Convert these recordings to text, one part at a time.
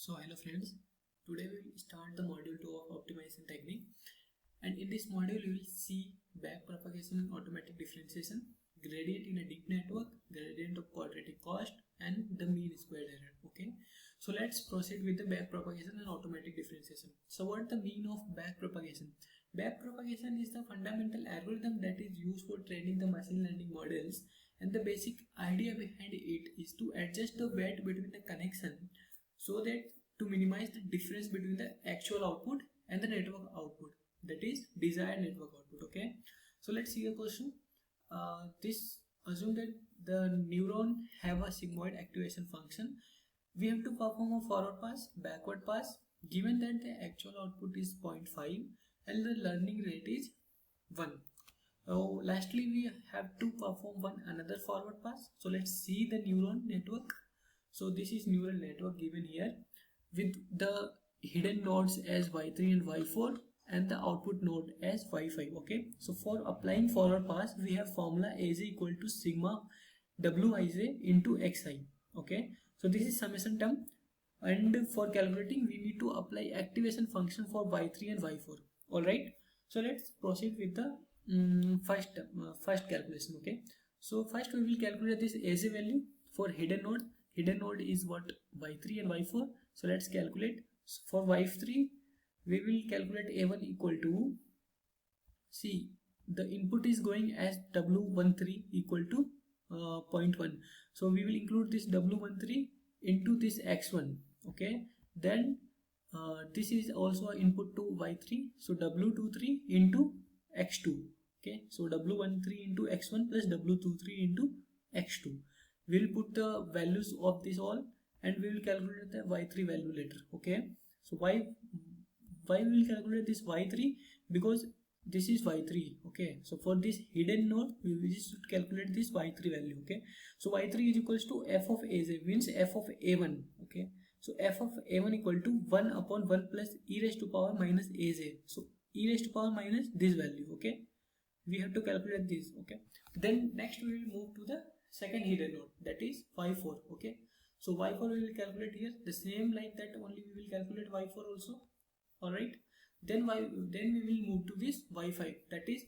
So hello friends, today we will start the module 2 of optimization technique, and in this module we will see backpropagation and automatic differentiation, gradient in a deep network, gradient of quadratic cost, and the mean squared error. Okay, so let's proceed with the backpropagation and automatic differentiation. So what is the mean of backpropagation? Backpropagation is the fundamental algorithm that is used for training the machine learning models, and the basic idea behind it is to adjust the weight between the connection so that to minimize the difference between the actual output and the network output, that is desired network output. Okay, so let's see a question. This assume that the neuron have a sigmoid activation function. We have to perform a forward pass, backward pass, given that the actual output is 0.5 and the learning rate is 1. Lastly, we have to perform another forward pass. So let's see the neuron network. So this is neural network given here with the hidden nodes as y3 and y4 and the output node as y5. Okay, so for applying forward pass we have formula Az equal to sigma wij into xi. Okay, so this is summation term, and for calculating we need to apply activation function for y3 and y4. All right, so let's proceed with the first calculation. Okay, so first we will calculate this Az value for hidden node. Hidden node is what? y3 and y4. So let's calculate. So for y3 we will calculate a1 equal to, see, the input is going as w13 equal to 0.1. So we will include this w13 into this x1. Okay, then this is also input to y3, so w23 into x2. Okay, so w13 into x1 plus w23 into x2. We will put the values of this all and we will calculate the y3 value later. Okay, so why we will calculate this y3? Because this is y3. Okay, so for this hidden node we will just calculate this y3 value. Okay, so y3 is equals to f of Az, means f of a1. Okay, so f of a1 equal to 1 upon 1 plus e raised to power minus Az. So e raised to power minus this value. Okay, we have to calculate this. Okay, then next we will move to the second hidden node, that is y4. Okay, so y4 we will calculate here the same like that, only we will calculate y4 also. All right, then we will move to this y5, that is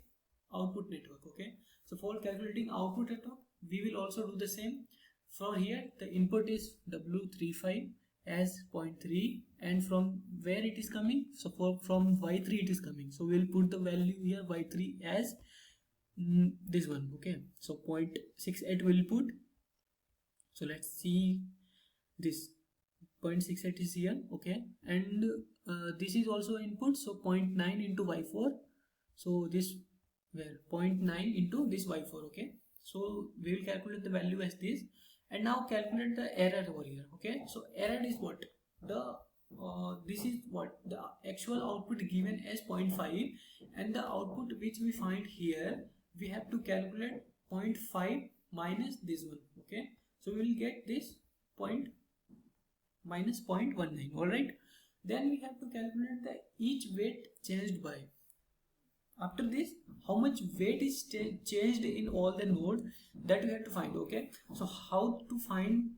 output network. Okay, so for calculating output network we will also do the same. For here the input is w35 as 0.3, and from where it is coming? So from y3 it is coming, so we will put the value here y3 as this one. Okay, so 0.68 will put. So let's see, this 0.68 is here. Okay, and this is also input, so 0.9 into y4, so this where 0.9 into this y4. Okay, so we will calculate the value as this, and now calculate the error over here. Okay, so error is what? The this is what the actual output given as 0.5, and the output which we find here we have to calculate 0.5 minus this one. Okay, so we will get this minus 0.19. all right, then we have to calculate the each weight changed by. After this, how much weight is changed in all the node, that we have to find. Okay, so how to find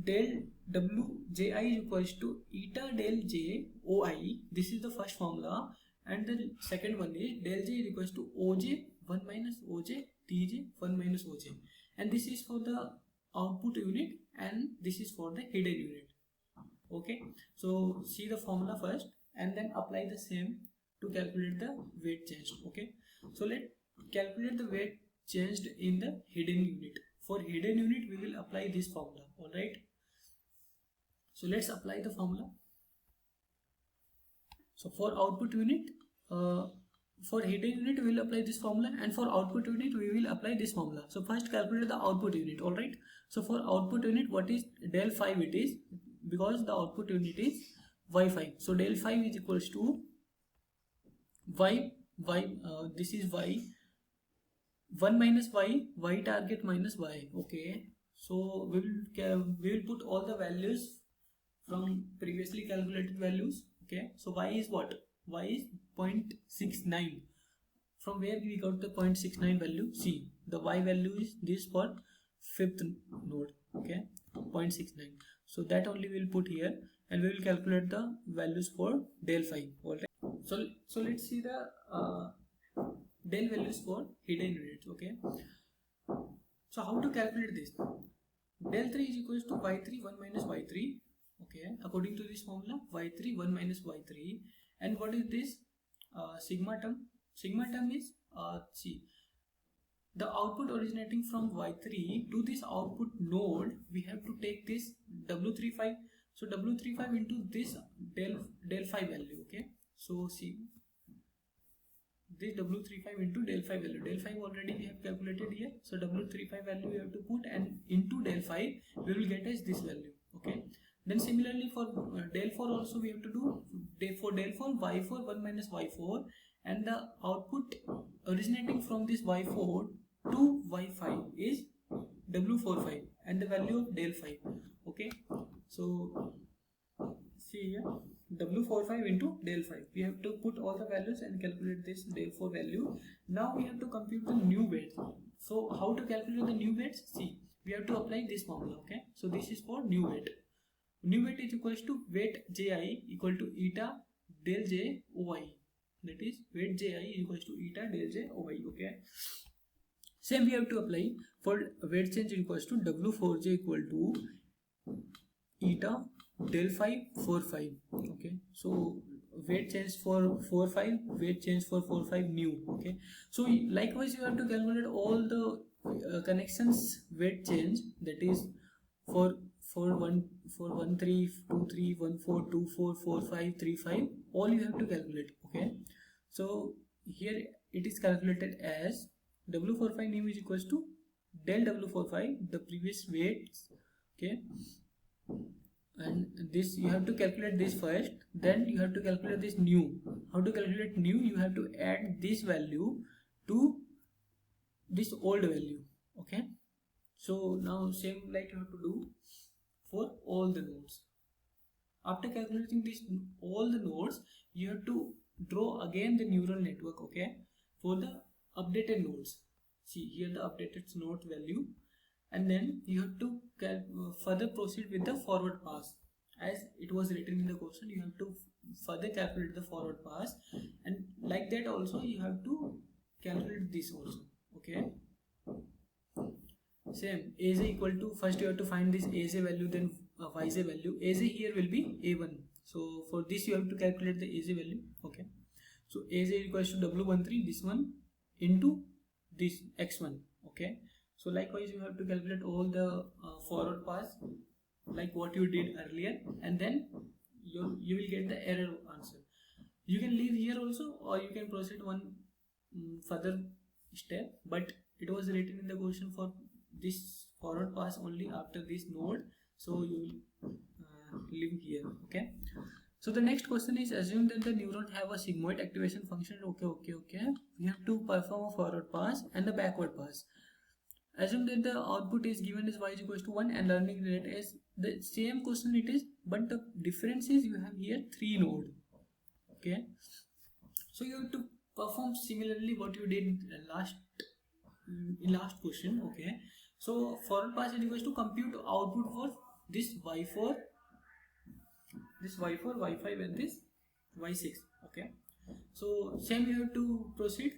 del wji is equals to eta del j oi. This is the first formula, and the second one is del j is equals to oj 1 minus oj tj 1 minus oj, and this is for the output unit and this is for the hidden unit. Okay, so see the formula first and then apply the same to calculate the weight changed. Okay, so let's calculate the weight changed in the hidden unit. For hidden unit we will apply this formula. All right, so let's apply the formula. So for output unit, for hidden unit we will apply this formula, and for output unit we will apply this formula. So first calculate the output unit. All right, so for output unit, what is del 5? It is because the output unit is y5, so del 5 is equals to this is y 1 minus y target minus y. Okay, so we will put all the values from previously calculated values. Okay, so y is what? Y is 0.69. From where we got the 0.69 value? See, the y value is this for fifth node. Okay, 0.69. So that only we'll put here, and we will calculate the values for del phi. Alright. So let's see the del values for hidden units. Okay. So how to calculate this? Del 3 is equals to y3 1 minus y3. Okay. According to this formula, y3 1 minus y3. And what is this sigma term? Sigma term is see, the output originating from y3 to this output node, we have to take this w35. So w35 into this del phi value. Okay. So see, this w35 into del phi value. Del phi already we have calculated here. So w35 value we have to put, and into del phi we will get as this value. Okay. Then similarly for del 4 also we have to do for del 4 y4 1 minus y4, and the output originating from this y4 to y5 is w45 and the value of del 5. Okay. So see here, w45 into del 5. We have to put all the values and calculate this del 4 value. Now we have to compute the new weights. So how to calculate the new weights? See, we have to apply this formula. Okay. So this is for new weight. New weight is equals to weight ji equal to eta del j oi. That is weight ji is equals to eta del j oi. Okay. Same we have to apply for weight change equals to w4j equal to eta del phi 4-5. Okay. So weight change for 4-5, weight change for 4-5 new. Okay. So likewise you have to calculate all the connections weight change, that is for 1 3 2 3 1 4 2 4 4 5 3 5, all you have to calculate. Okay. So here it is calculated as w45 new is equals to del w45, the previous weights. Okay. And this you have to calculate this first, then you have to calculate this new. How to calculate new? You have to add this value to this old value. Okay. So now same like you have to do for all the nodes. After calculating this all the nodes, you have to draw again the neural network. Okay, for the updated nodes. See here the updated node value, and then you have to further proceed with the forward pass. As it was written in the question, you have to further calculate the forward pass, and like that also you have to calculate this also. Okay. Same, Az equal to, first you have to find this Az value, then Yj value. Az here will be A1. So for this you have to calculate the Az value. Okay. So Az equals to W13, this one, into this X1. Okay. So likewise you have to calculate all the forward pass like what you did earlier, and then you will get the error answer. You can leave here also, or you can proceed one further step, but it was written in the question for this forward pass only after this node, so you will leave here. Okay. So the next question is, assume that the neuron have a sigmoid activation function. Okay. We have to perform a forward pass and the backward pass. Assume that the output is given as y is equals to 1 and learning rate is the same question it is, but the difference is you have here 3 nodes. Okay. So you have to perform similarly what you did in last question. Okay. So forward pass is equals to compute output for this y4, y5 and this y6. Okay. So same you have to proceed.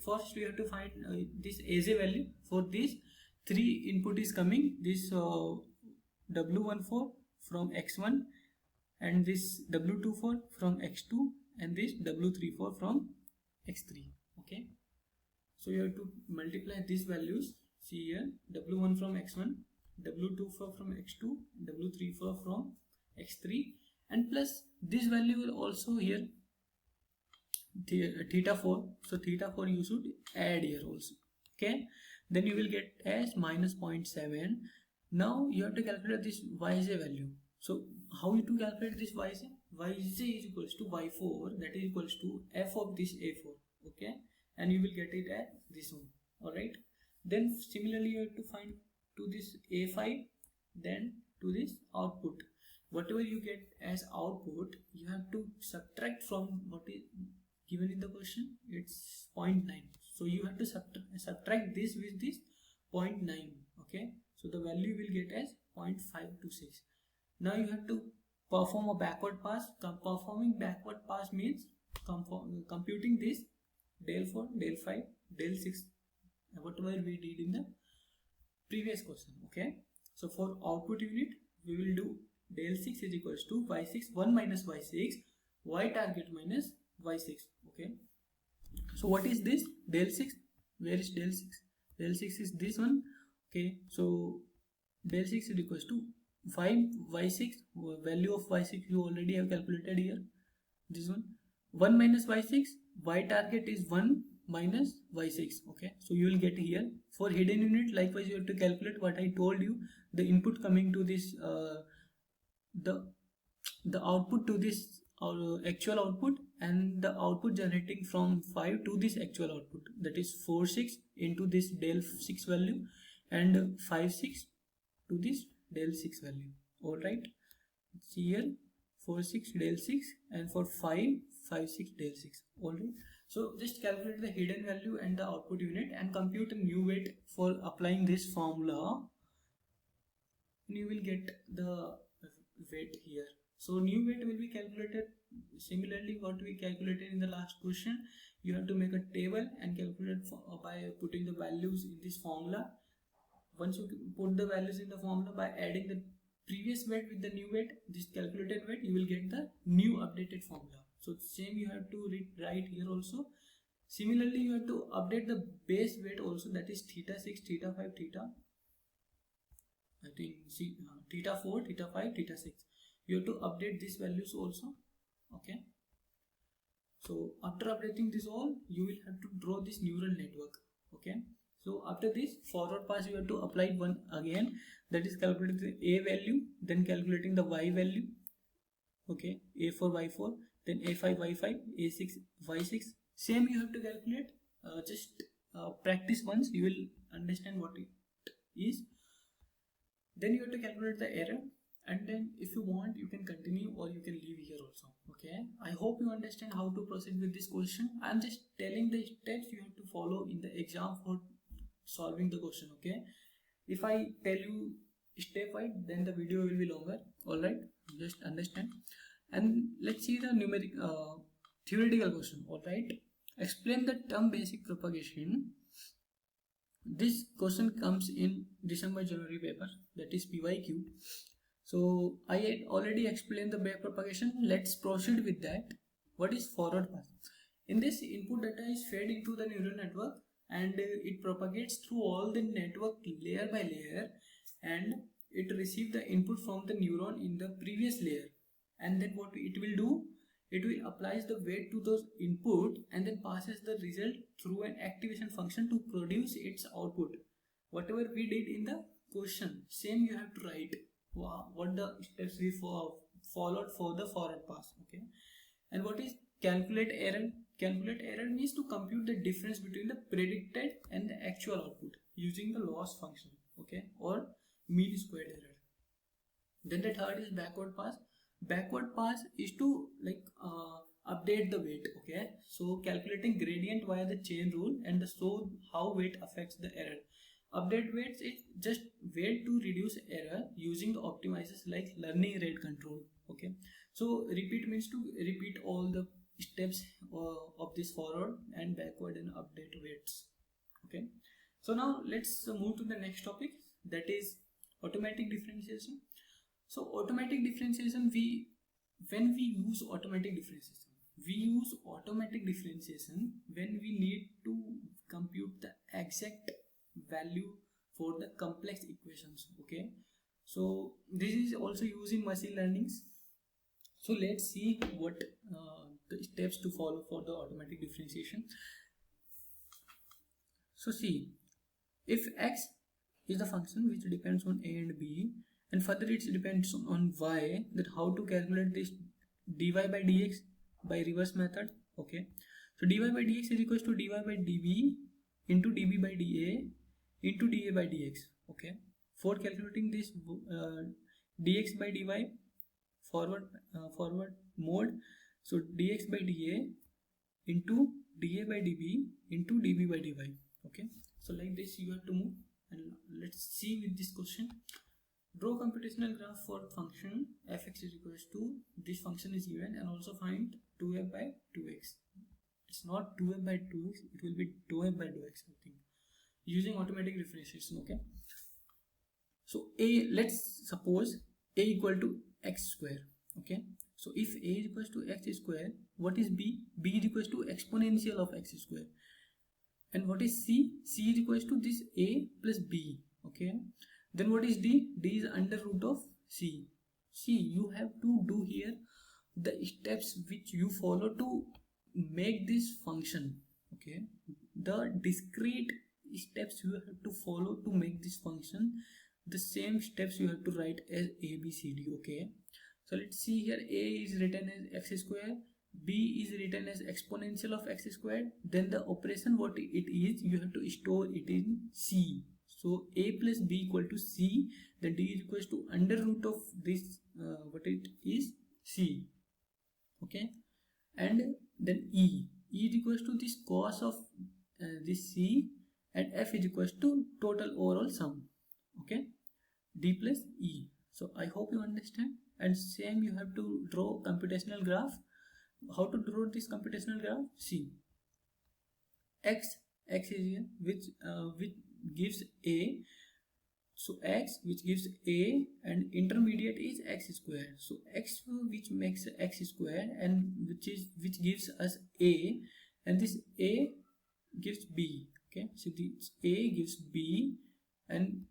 First we have to find this Az value. For this 3 input is coming, this W14 from X1, and this W24 from X2, and this W34 from X3. Okay. So you have to multiply these values. See here, W1 from X1, W24 from X2, W34 from X3, and plus this value will also here theta 4. So theta 4 you should add here also. Okay. Then you will get as minus 0.7. Now you have to calculate this Yj value. So how you to calculate this Yj? Yj is equals to Y4, that is equals to f of this A4. Okay. And you will get it at this one. Alright. Then similarly you have to find to this A5, then to this output. Whatever you get as output, you have to subtract from what is given in the question. It's 0.9. So you have to subtract this with this 0.9. Okay. So the value you will get as 0.526. Now you have to perform a backward pass. Performing backward pass means computing this del 4, del 5, del 6, whatever we did in the previous question. Okay, so for output unit we will do del 6 is equals to y6 1 minus y6 y target minus y6. Okay, so what is this del 6? Where is del 6? Del 6 is this one. Okay, so del 6 is equals to y6, value of y6 you already have calculated here, this one. 1 minus y6, y target is 1 minus y6. Okay, so you will get here. For hidden unit, likewise you have to calculate what I told you, the input coming to this the output to this actual output, and the output generating from 5 to this actual output, that is 4 6 into this del 6 value, and 5 6 to this del 6 value. All right, see here 4 6 del 6, and for 5 5 6 del 6. All right, so just calculate the hidden value and the output unit and compute a new weight for applying this formula, and you will get the weight here. So new weight will be calculated similarly what we calculated in the last question. You have to make a table and calculate by putting the values in this formula. Once you put the values in the formula, by adding the previous weight with the new weight, this calculated weight, you will get the new updated formula. So same you have to write here also. Similarly, you have to update the base weight also, that is theta 6, theta 5, theta, I think theta 4, theta 5, theta 6. You have to update these values also. Okay, so after updating this all, you will have to draw this neural network. Okay, so after this forward pass, you have to apply one again, that is calculating the a value, then calculating the y value. Okay, a4 y4, then a5 y5, a6 y6. Same you have to calculate. Just practice once, you will understand what it is. Then you have to calculate the error, and then if you want you can continue or you can leave here also. Okay, I hope you understand how to proceed with this question. I am just telling the steps you have to follow in the exam for solving the question. Okay, if I tell you step wise, then the video will be longer. All right, just understand. And let's see the numeric theoretical question. All right, explain the term basic propagation. This question comes in December-January paper, that is PYQ. So I had already explained the backpropagation. Let's proceed with that. What is forward pass? In this, input data is fed into the neural network, and it propagates through all the network layer by layer, and it receives the input from the neuron in the previous layer. And then what it will do? It will apply the weight to those input and then passes the result through an activation function to produce its output. Whatever we did in the question, same you have to write. What the steps we followed for the forward pass. Okay, and what is calculate error? Calculate error means to compute the difference between the predicted and the actual output using the loss function. Okay, or mean squared error. Then the third is backward pass. Backward pass is to update the weight. Okay, so calculating gradient via the chain rule and show how weight affects the error. Update weights is just weight to reduce error using the optimizers like learning rate control. Okay, so repeat means to repeat all the steps of this forward and backward and update weights. Okay, so now let's move to the next topic, that is automatic differentiation. So automatic differentiation, when we use automatic differentiation, we use automatic differentiation when we need to compute the exact value for the complex equations. Okay, so this is also used in machine learning. So let's see what the steps to follow for the automatic differentiation. So see, if x is the function which depends on a and b, and further it depends on y, that how to calculate this dy by dx by reverse method. Okay, so dy by dx is equals to dy by db into db by da into dA by dx. Okay, for calculating this dx by dy forward mode, so dx by da into da by db into db by dy. Okay, so like this you have to move, and let's see with this question. Draw computational graph for function fx is equals to this function is given, and also find 2f by 2x. It's not 2f by 2x, it will be 2f by 2x, I think, using automatic differentiation. Okay, so let's suppose a equal to x square. Okay, so if a is equals to x square, what is b? B is equals to exponential of x square. And what is c? C is equals to this a plus b. Okay, then what is d? D is under root of c. See, you have to do here the steps which you follow to make this function. Okay, the discrete steps you have to follow to make this function, the same steps you have to write as a b c d. Okay, so let's see here, a is written as x square, b is written as exponential of x squared, then the operation what it is, you have to store it in c. So a plus b equal to c, then d is equals to under root of this what it is, c. Okay, and then e is equals to this cos of this c, and f is equals to total overall sum. Okay, d plus e. So I hope you understand. And same you have to draw computational graph. How to draw this computational graph? See, x is here, which gives a. So x which gives a, and intermediate is x square. So x which makes x square, and which gives us a, and this a gives b. Okay, so this a gives b, and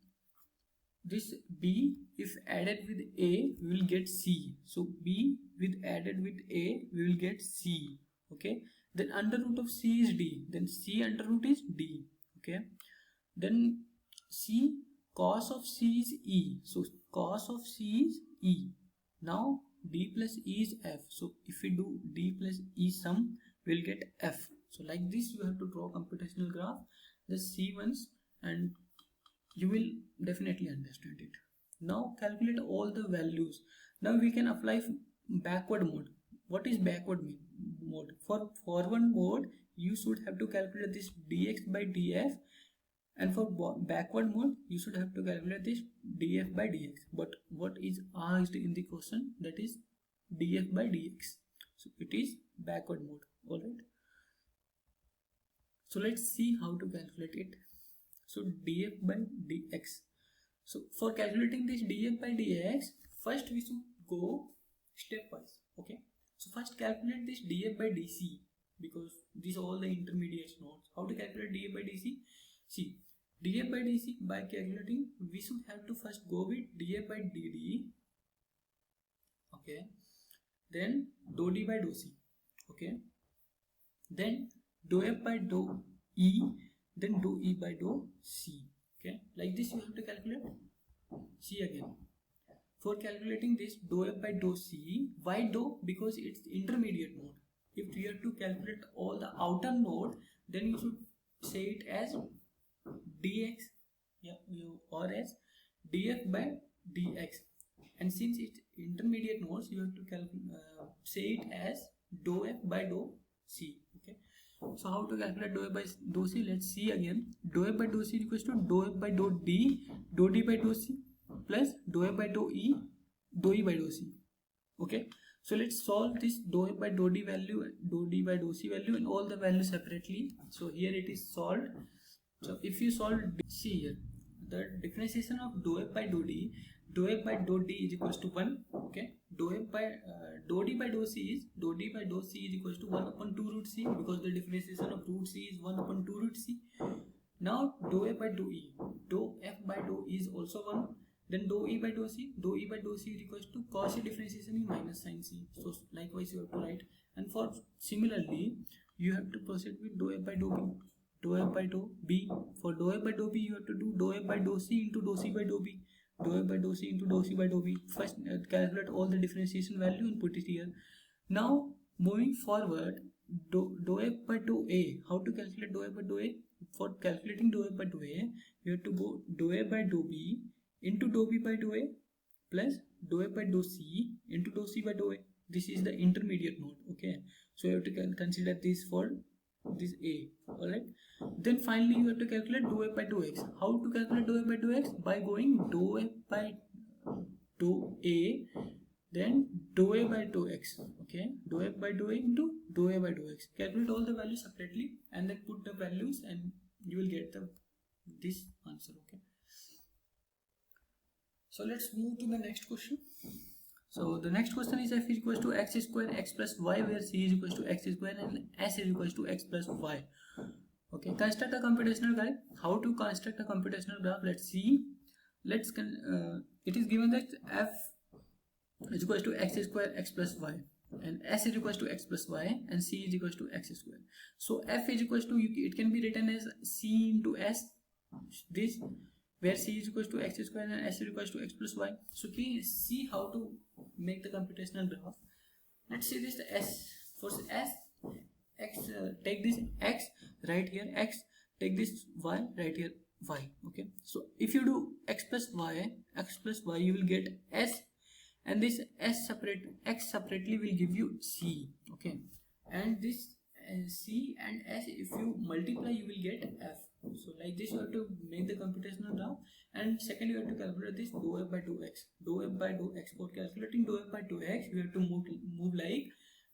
this b if added with a we will get c. So b with added with a we will get c. Okay, then under root of c is d, then c under root is d. Okay, then c cos of c is e, so cos of c is e. Now d plus e is f, so if we do d plus e sum we'll get f. So like this you have to draw computational graph, the c ones, and you will definitely understand it. Now calculate all the values. Now we can apply backward mode. What is backward mode? For forward mode you should have to calculate this dx by df, and for backward mode you should have to calculate this df by dx. But what is asked in the question, that is df by dx. So it is backward mode. Alright, so let's see how to calculate it. So df by dx. So for calculating this df by dx, first we should go stepwise. Okay, so first calculate this df by dc, because these are all the intermediate nodes. How to calculate df by dc? See, df by dc, by calculating we should have to first go with df by dd. Okay, then dou d by dou c. Okay, then dou f by dou e, then dou e by dou c. Okay, like this you have to calculate. See again, for calculating this dou f by dou c, why dou? Because it's intermediate node. If you have to calculate all the outer node, then you should say it as dx, or as df by dx. And since it's intermediate nodes, you have to say it as dou f by dou c. Okay, so how to calculate dou f by dou c? Let's see again. Dou f by dou c equals to dou f by dou d by dou c, plus dou f by dou e by dou c. Okay, so let's solve this dou f by dou d value, dou d by dou c value, and all the values separately. So here it is solved. So if you solve, see here, the differentiation of dou f by dou d is equals to 1. Okay, dou f by dou d by dou c is equals to 1 upon 2 root c, because the differentiation of root c is 1 upon 2 root c. Now dou f by dou e, dou f by dou e is also 1. Then dou e by dou c is equals to cos c differentiation is minus sin c. So likewise you have to write. And for similarly you have to proceed with dou f by dou b. Dou f by dou b. For dou f by dou b you have to do dou f by dou c into dou c by dou b. Dou f by dou c into dou c by dou b. First calculate all the differentiation value and put it here. Now moving forward, dou f by dou a. How to calculate dou f by dou a? For calculating dou f by dou a, you have to go dou f by dou b into dou b by dou a, plus dou f by dou c into dou c by dou a. This is the intermediate node. Okay, so you have to consider this for this a. Alright, then finally you have to calculate dou f by dou x. How to calculate dou f by dou x? By going dou f by dou A, then dou A by dou X. Okay, dou F by dou A into dou A by dou X. Calculate all the values separately and then put the values and you will get this answer. Okay, so let's move to the next question. So the next question is f is equals to x square x plus y, where c is equals to x square and s is equals to x plus y. Okay, construct a computational graph. How to construct a computational graph? Let's see. It is given that f is equals to x square x plus y and s is equals to x plus y and c is equals to x square. So f is equals to, it can be written as c into s, this, where c is equals to x square and s is equals to x plus y. So please see how to make the computational graph. Let's see this s. For s, x, take this x right here, x, take this y right here, y. Okay, so if you do x plus y, you will get s, and this s x separately will give you c. Okay, and this c and s, if you multiply, you will get f. So like this you have to make the computational graph. And second, you have to calculate this dou f by dou x. Dou f by dou x. For calculating dou f by dou x, you have to move like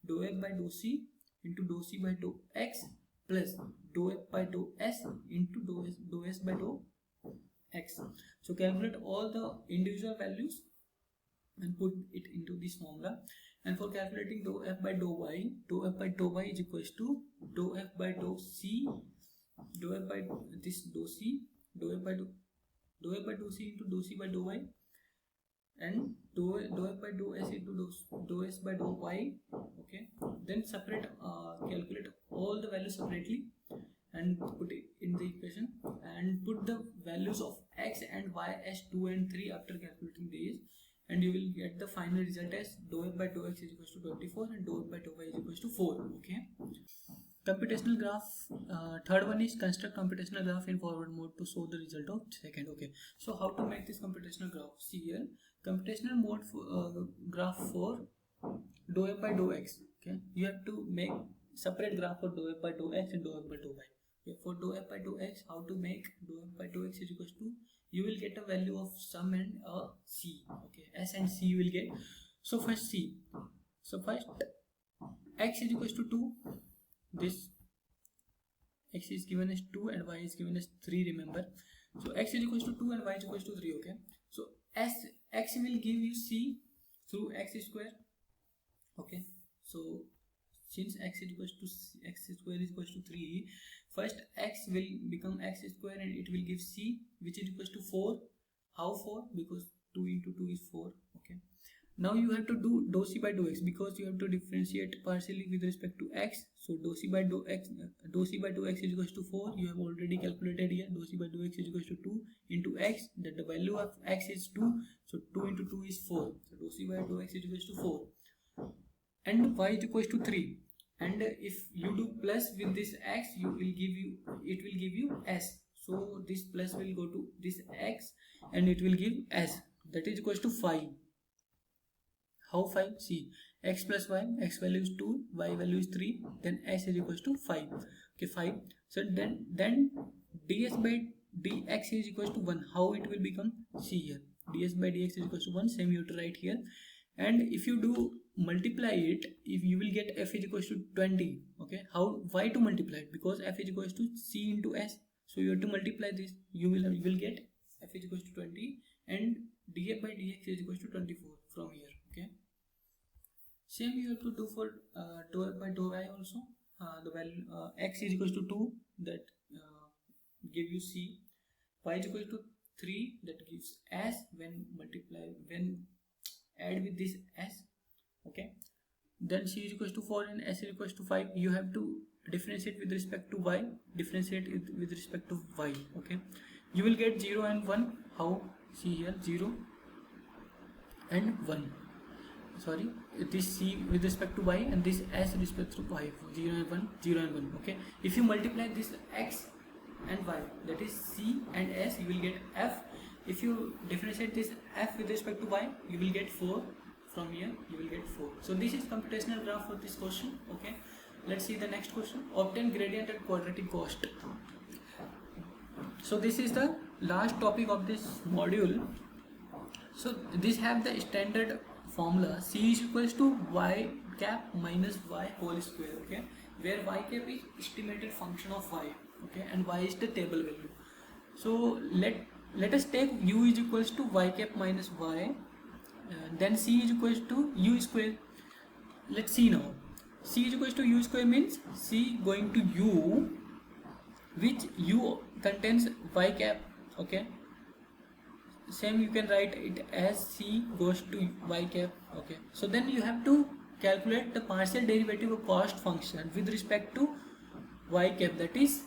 dou f by dou c into dou c by dou x plus dou f by dou s into dou s by dou x. So calculate all the individual values and put it into this formula. And for calculating dou f by dou y is equals to dou f by dou c, dou f by this dou c, dou f by dou c into dou c by dou y, and dou f by dou s into dou s by dou y. Okay, then separate, calculate all the values separately and put it in the equation, and put the values of x and y as 2 and 3 after calculating these, and you will get the final result as dou f by dou x is equals to 24 and dou f by dou y is equals to 4. Okay, computational graph. Third one is construct computational graph in forward mode to show the result of second. Okay, so how to make this computational graph? See here, computational mode for, graph for dou f by dou x. Okay, you have to make separate graph for dou f by dou x and dou f by dou y. Okay, for dou f by dou x, how to make dou f by dou x is equals to, you will get a value of sum and c. Okay, s and c you will get. So first c. So first x is equals to 2. This x is given as 2 and y is given as 3, remember. So x is equals to 2 and y is equals to 3. Okay, so x will give you c through x square. Okay, so since x is equals to x square is equals to 3, first x will become x square and it will give c, which is equals to 4. How 4? Because 2 into 2 is 4. Okay, now you have to do dou c by dou x, because you have to differentiate partially with respect to x. So dou c by dou x is equals to 4. You have already calculated here. Dou c by dou x is equals to 2 into x, that the value of x is 2, so 2 into 2 is 4. So dou c by dou x is equals to 4 and y is equals to 3. And if you do plus with this x, it will give you s. So this plus will go to this x and it will give s, that is equals to 5. How 5? See, x plus y, x value is 2, y value is 3, then s is equals to 5. Okay, 5. So then ds by dx is equals to 1. How it will become? See here, ds by dx is equals to 1. Same you have to write here. And if you do multiply it, if you will get f is equals to 20. Okay, how? Why to multiply it? Because f is equals to c into s. So you have to multiply this. You will get f is equals to 20 and df by dx is equals to 24 from here. Okay, same you have to do for dou f by dou y also. The value x is equals to 2, that give you c. Y is equals to 3, that gives s. When add with this s. Okay, then c is equals to 4 and s is equals to 5. You have to differentiate with respect to y, differentiate it with respect to y. Okay, you will get 0 and 1. How? See here, 0 and 1. Sorry, this c with respect to y and this s with respect to y. 0 and 1, 0 and 1. Okay, if you multiply this x and y, that is c and s, you will get f. If you differentiate this f with respect to y, you will get 4. From here you will get 4. So this is computational graph for this question. Okay, let's see the next question. Obtain gradient at quadratic cost. So this is the last topic of this module. So this have the standard formula C is equals to y cap minus y whole square, okay, where y cap is estimated function of y, okay, and y is the table value. So let us take u is equals to y cap minus y, then c is equals to u square. Let's see now. C is equals to u square means c going to u, which u contains y cap, okay. Same you can write it as c goes to y cap, okay. So then you have to calculate the partial derivative of cost function with respect to y cap, that is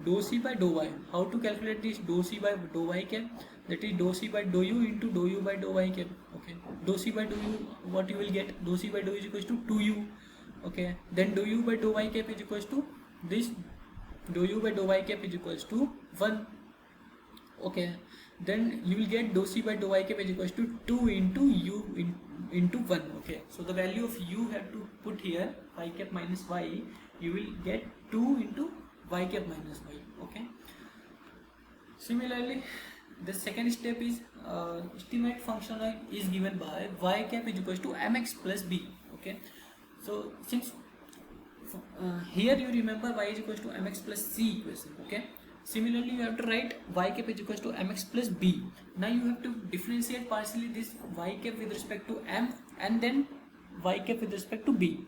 dou c by dou y. How to calculate this dou c by dou y cap? That is dou c by dou u into dou u by dou y cap, okay. Dou c by dou u, what you will get? Dou c by dou u is equals to 2u, okay. Then dou u by dou y cap is equals to this, dou u by dou y cap is equals to 1, okay. Then you will get dou c by dou y cap is equals to 2 into u into 1, okay. So the value of u have to put here, y cap minus y, you will get 2 into y cap minus y, okay. Similarly, the second step is estimate function is given by y cap is equals to mx plus b, okay. So since here you remember y is equals to mx plus c equation, okay. Similarly, you have to write y cap is equals to mx plus b. Now you have to differentiate partially this y cap with respect to m and then y cap with respect to b.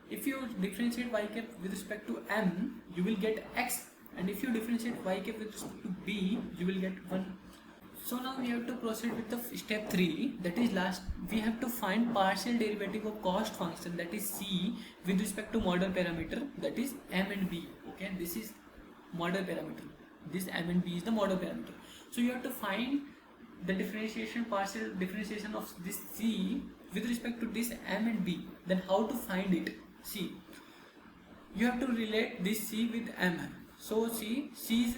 If you differentiate y cap with respect to m, you will get x, and if you differentiate y cap with respect to b, you will get 1. So now we have to proceed with the step 3, that is last. We have to find partial derivative of cost function, that is c, with respect to model parameter, that is m and b, okay. This is model parameter, this m and b is the model parameter. So you have to find the differentiation, partial differentiation of this c with respect to this m and b. Then how to find it? See, you have to relate this c with m. So c is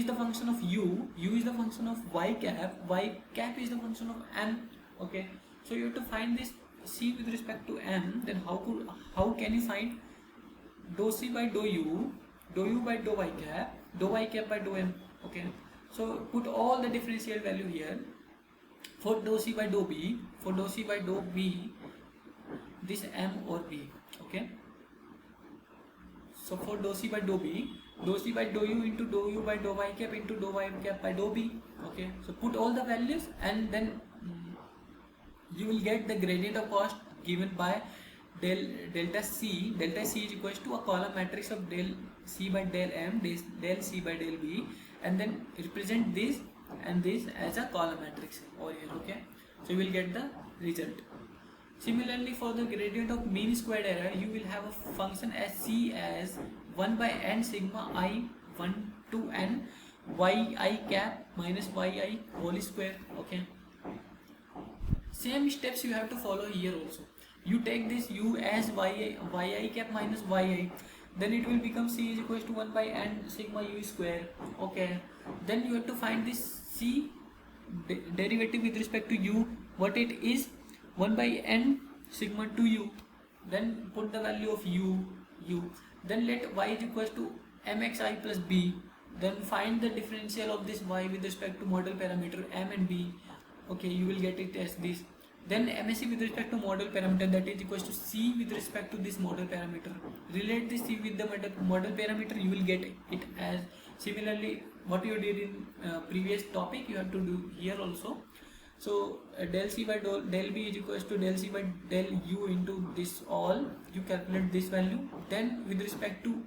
the function of u is the function of y cap is the function of m, okay. So you have to find this c with respect to m. Then how can you find dou c by dou u by dou y cap by dou m, okay. So put all the differential value here. For dou c by dou b, this m or b, okay. So for dou c by dou b, dou c by dou u into dou u by dou y cap into dou y cap by dou b, okay. So put all the values and then you will get the gradient of cost given by delta c. Delta c is equals to a column matrix of del c by del m, del c by del b, and then represent this and this as a column matrix over here, okay. So you will get the result. Similarly, for the gradient of mean squared error, you will have a function as c as 1 by n sigma I 1 to n yi cap minus yi whole square, okay. Same steps you have to follow here also. You take this u as yi cap minus yi, then it will become c is equals to 1 by n sigma u square, okay. Then you have to find this c derivative with respect to u, what it is, 1 by n sigma 2u. Then put the value of u, then let y is equals to mxi plus b. Then find the differential of this y with respect to model parameter m and b, okay. You will get it as this. Then MSC with respect to model parameter, that is equals to c with respect to this model parameter. Relate this c with the model parameter, you will get it as. Similarly, what you did in previous topic, you have to do here also. So del c by del b is equals to del c by del u into this all. You calculate this value. Then with respect to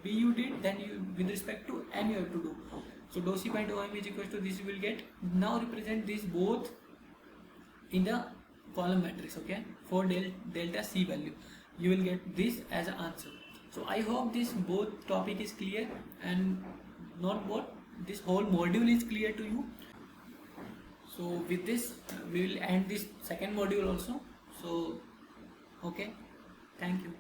b you did, then you with respect to m you have to do. So dou c by dou m is equals to this you will get. Now represent this both in the column matrix, okay. For delta c value, you will get this as an answer. So I hope this both topic is clear, and not both, this whole module is clear to you. So with this we will end this second module also. So okay, thank you.